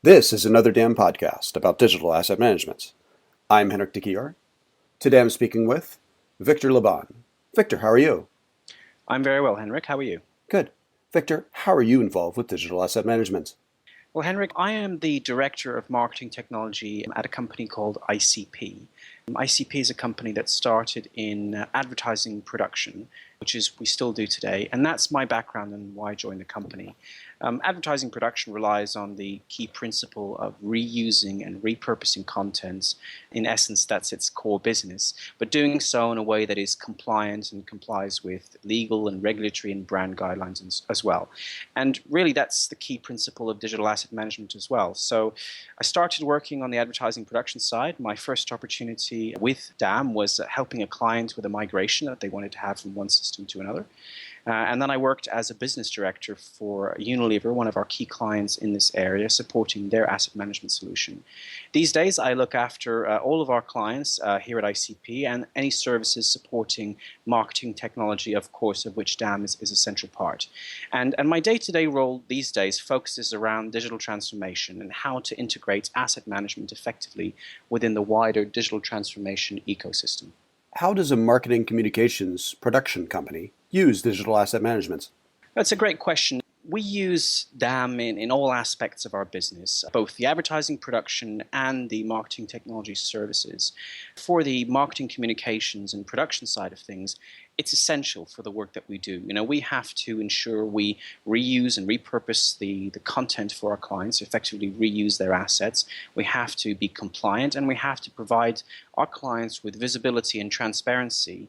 This is another damn podcast about digital asset management. I'm Henrik Gyor. Today I'm speaking with Victor LeBon. Victor, how are you? I'm very well, Henrik. How are you? Good. Victor, how are you involved with digital asset management? Well, Henrik, I am the Director of Marketing Technology at a company called ICP. ICP is a company that started in advertising production, which is we still do today, and that's my background and why I joined the company. Advertising production relies on the key principle of reusing and repurposing content. In essence, that's its core business, but doing so in a way that is compliant and complies with legal and regulatory and brand guidelines as well. And really, that's the key principle of digital asset management as well. So I started working on the advertising production side. My first opportunity with DAM was helping a client with a migration that they wanted to have from one system to another. And then I worked as a business director for Unilever, one of our key clients in this area, supporting their asset management solution. These days, I look after all of our clients here at ICP and any services supporting marketing technology, of course, of which DAM is a central part. And my day-to-day role these days focuses around digital transformation and how to integrate asset management effectively within the wider digital transformation ecosystem. How does a marketing communications production company use digital asset management? That's a great question. We use DAM in all aspects of our business, both the advertising production and the marketing technology services. For the marketing communications and production side of things, it's essential for the work that we do. We have to ensure we reuse and repurpose the content for our clients, effectively reuse their assets. We have to be compliant, and we have to provide our clients with visibility and transparency,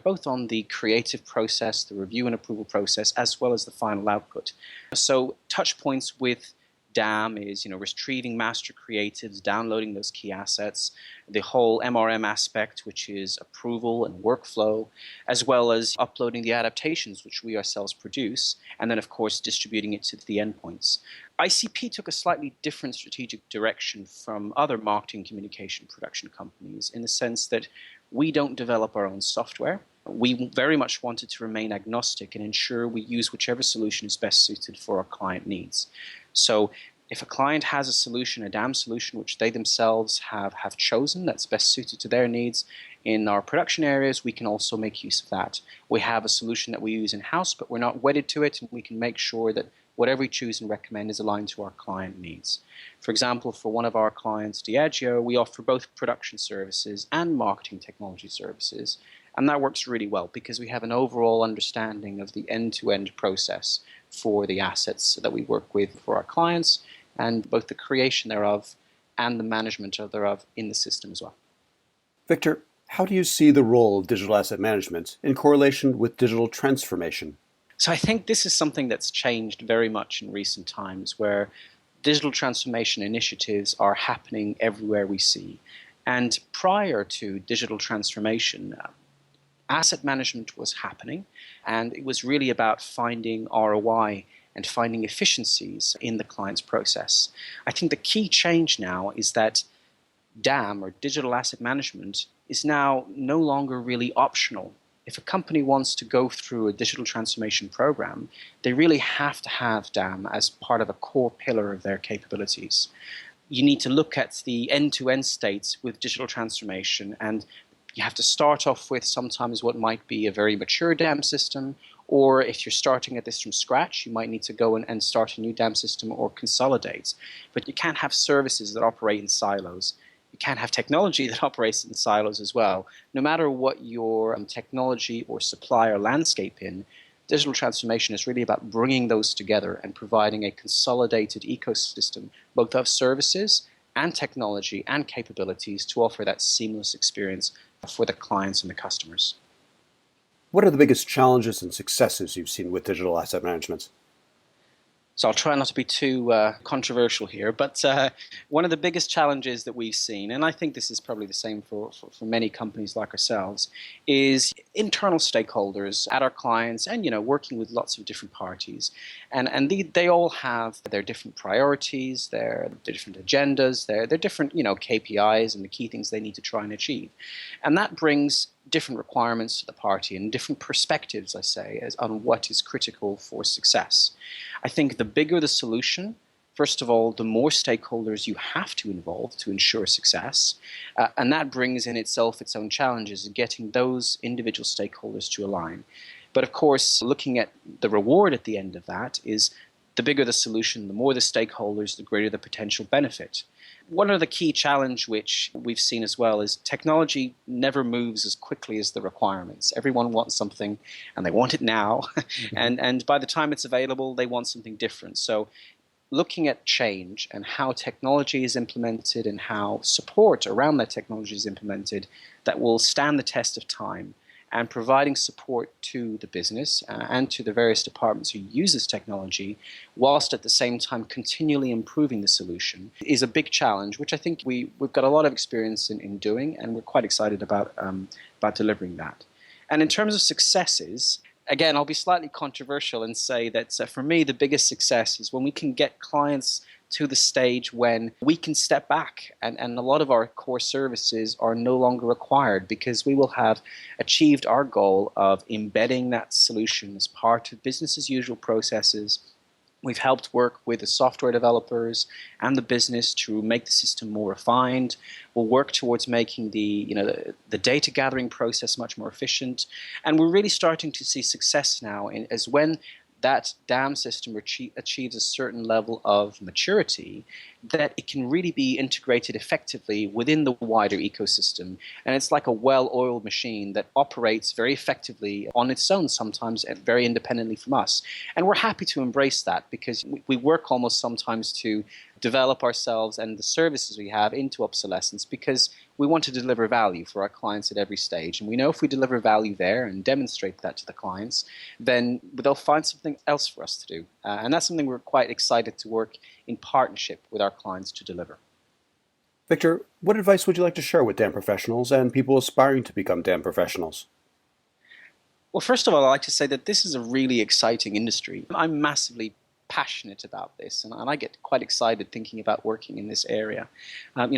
both on the creative process, the review and approval process, as well as the final output. So touch points with DAM is, retrieving master creatives, downloading those key assets, the whole MRM aspect, which is approval and workflow, as well as uploading the adaptations, which we ourselves produce, and then, of course, distributing it to the endpoints. ICP took a slightly different strategic direction from other marketing communication production companies in the sense that we don't develop our own software. We very much wanted to remain agnostic and ensure we use whichever solution is best suited for our client needs. So if a client has a solution, a DAM solution, which they themselves have chosen that's best suited to their needs, in our production areas, we can also make use of that. We have a solution that we use in-house, but we're not wedded to it, and we can make sure that whatever we choose and recommend is aligned to our client needs. For example, for one of our clients, Diageo, we offer both production services and marketing technology services. And that works really well because we have an overall understanding of the end-to-end process for the assets that we work with for our clients, and both the creation thereof and the management thereof in the system as well. Victor, how do you see the role of digital asset management in correlation with digital transformation? So I think this is something that's changed very much in recent times, where digital transformation initiatives are happening everywhere we see. And prior to digital transformation, asset management was happening, and it was really about finding ROI and finding efficiencies in the client's process. I think the key change now is that DAM, or digital asset management, is now no longer really optional. If a company wants to go through a digital transformation program, they really have to have DAM as part of a core pillar of their capabilities. You need to look at the end-to-end states with digital transformation, and you have to start off with sometimes what might be a very mature DAM system, or if you're starting at this from scratch, you might need to go and start a new DAM system or consolidate. But you can't have services that operate in silos. You can't have technology that operates in silos as well. No matter what your technology or supplier landscape in, digital transformation is really about bringing those together and providing a consolidated ecosystem, both of services and technology and capabilities, to offer that seamless experience for the clients and the customers. What are the biggest challenges and successes you've seen with digital asset management? So I'll try not to be too controversial here, but one of the biggest challenges that we've seen, and I think this is probably the same for many companies like ourselves, is internal stakeholders at our clients and, working with lots of different parties. And they all have their different priorities, their different agendas, their different, KPIs and the key things they need to try and achieve. And that brings different requirements to the party and different perspectives, I say, on what is critical for success. I think the bigger the solution, First of all, the more stakeholders you have to involve to ensure success, and that brings in itself its own challenges in getting those individual stakeholders to align. But of course, looking at the reward at the end of that is the bigger the solution, the more the stakeholders, the greater the potential benefit. One of the key challenge which we've seen as well is technology never moves as quickly as the requirements. Everyone wants something and they want it now. And by the time it's available, they want something different. So looking at change and how technology is implemented and how support around that technology is implemented that will stand the test of time, and providing support to the business and to the various departments who use this technology, whilst at the same time continually improving the solution, is a big challenge, which I think we've got a lot of experience in doing, and we're quite excited about delivering that. And in terms of successes, again, I'll be slightly controversial and say that for me, the biggest success is when we can get clients to the stage when we can step back and a lot of our core services are no longer required because we will have achieved our goal of embedding that solution as part of business as usual processes. We've helped work with the software developers and the business to make the system more refined. We'll work towards making the data gathering process much more efficient. And we're really starting to see success now as when that DAM system achieves a certain level of maturity, that it can really be integrated effectively within the wider ecosystem. And it's like a well-oiled machine that operates very effectively on its own sometimes and very independently from us. And we're happy to embrace that because we work almost sometimes to develop ourselves and the services we have into obsolescence because we want to deliver value for our clients at every stage. And we know if we deliver value there and demonstrate that to the clients, then they'll find something else for us to do. And that's something we're quite excited to work in partnership with our clients to deliver. Victor, what advice would you like to share with DAM professionals and people aspiring to become DAM professionals? Well, first of all, I'd like to say that this is a really exciting industry. I'm massively passionate about this, and I get quite excited thinking about working in this area.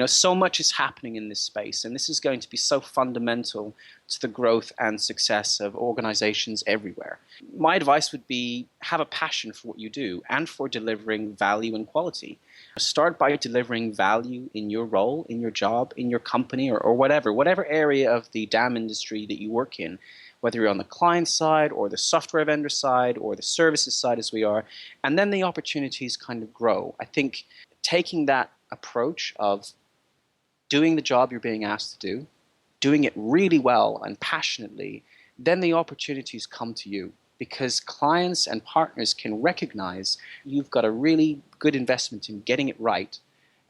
So much is happening in this space, and this is going to be so fundamental to the growth and success of organizations everywhere. My advice would be have a passion for what you do and for delivering value and quality. Start by delivering value in your role, in your job, in your company, or whatever area of the DAM industry that you work in, whether you're on the client side or the software vendor side or the services side as we are, and then the opportunities kind of grow. I think taking that approach of doing the job you're being asked to do, doing it really well and passionately, then the opportunities come to you because clients and partners can recognize you've got a really good investment in getting it right,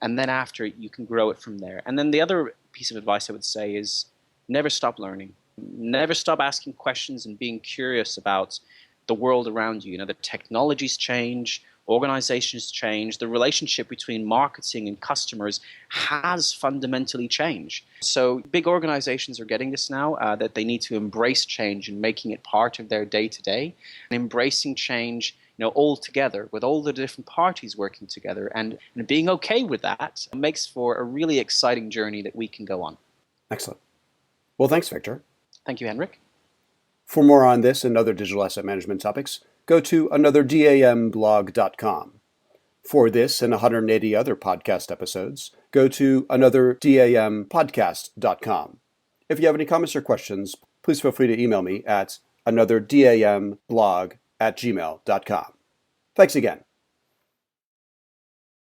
and then after you can grow it from there. And then the other piece of advice I would say is never stop learning. Never stop asking questions and being curious about the world around you. The technologies change, organizations change, the relationship between marketing and customers has fundamentally changed. So big organizations are getting this now, that they need to embrace change and making it part of their day-to-day, and embracing change all together with all the different parties working together and being okay with that makes for a really exciting journey that we can go on. Excellent. Well, thanks, Victor. Thank you, Henrik. For more on this and other digital asset management topics, go to anotherdamblog.com. For this and 180 other podcast episodes, go to anotherdam.podcast.com. If you have any comments or questions, please feel free to email me at anotherdamblog@gmail.com. Thanks again.